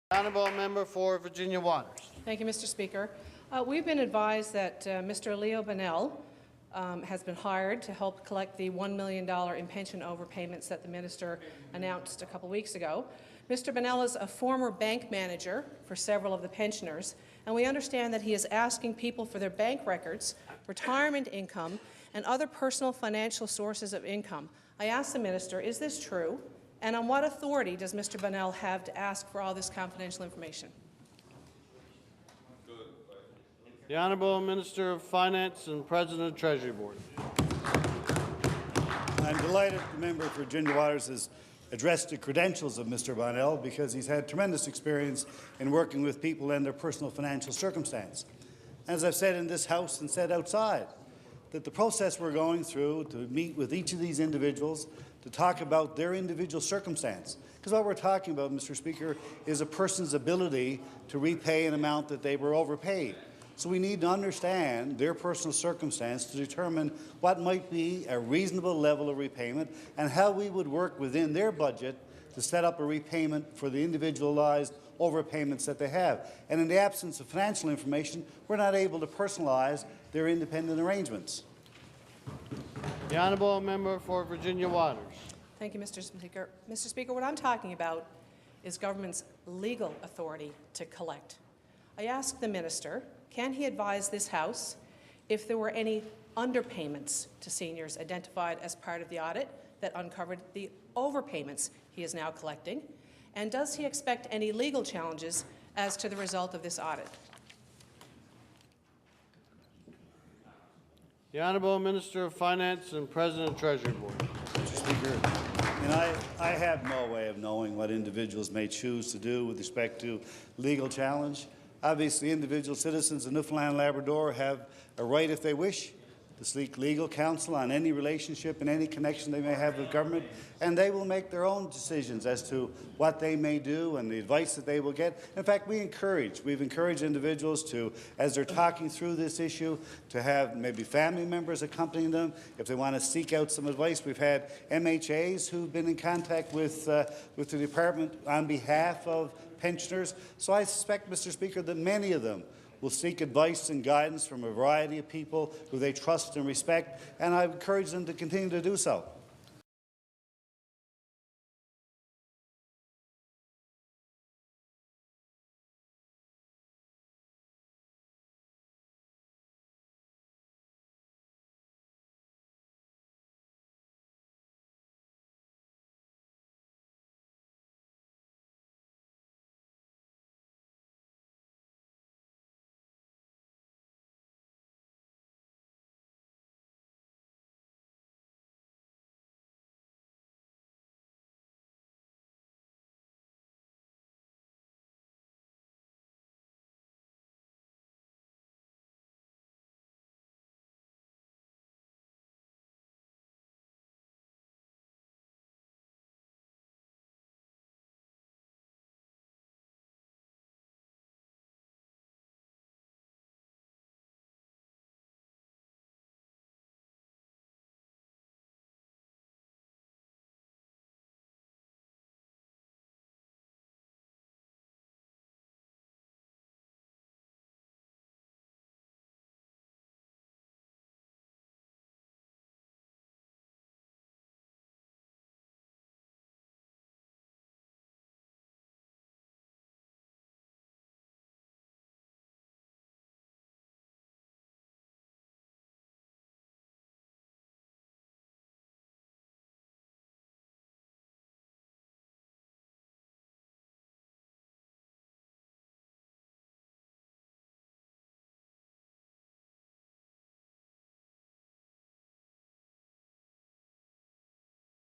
The honourable member for Virginia Waters. Thank you, Mr. Speaker. We've been advised that Mr. Leo Bennett has been hired to help collect the $1 million in pension overpayments that the minister announced a couple weeks ago. Mr. Bennett is a former bank manager for several of the pensioners, and we understand that he is asking people for their bank records, retirement income, and other personal financial sources of income. I ask the minister, is this true? And on what authority does Mr. Bennett have to ask for all this confidential information? The Honourable Minister of Finance and President of Treasury Board. I'm delighted the member for Virginia Waters has addressed the credentials of Mr. Bonnell because he's had tremendous experience in working with people and their personal financial circumstance. As I've said in this House and said outside, that the process we're going through to meet with each of these individuals to talk about their individual circumstance. Because what we're talking about, Mr. Speaker, is a person's ability to repay an amount that they were overpaid. So we need to understand their personal circumstance to determine what might be a reasonable level of repayment and how we would work within their budget to set up a repayment for the individualized overpayments that they have. And in the absence of financial information, we're not able to personalize their independent arrangements. The honourable member for Virginia Waters. Thank you, Mr. Speaker. Mr. Speaker, what I'm talking about is government's legal authority to collect. I ask the minister, can he advise this House if there were any underpayments to seniors identified as part of the audit that uncovered the overpayments he is now collecting? And does he expect any legal challenges as to the result of this audit? The Honourable Minister of Finance and President of Treasury Board. Mr. Speaker, and I have no way of knowing what individuals may choose to do with respect to legal challenge. Obviously, individual citizens of Newfoundland and Labrador have a right, if they wish, to seek legal counsel on any relationship and any connection they may have with government, and they will make their own decisions as to what they may do and the advice that they will get. In fact, we've encouraged individuals to, as they're talking through this issue, to have maybe family members accompanying them if they want to seek out some advice. We've had MHAs who've been in contact with the department on behalf of pensioners. So I suspect, Mr. Speaker, that many of them will seek advice and guidance from a variety of people who they trust and respect, and I encourage them to continue to do so.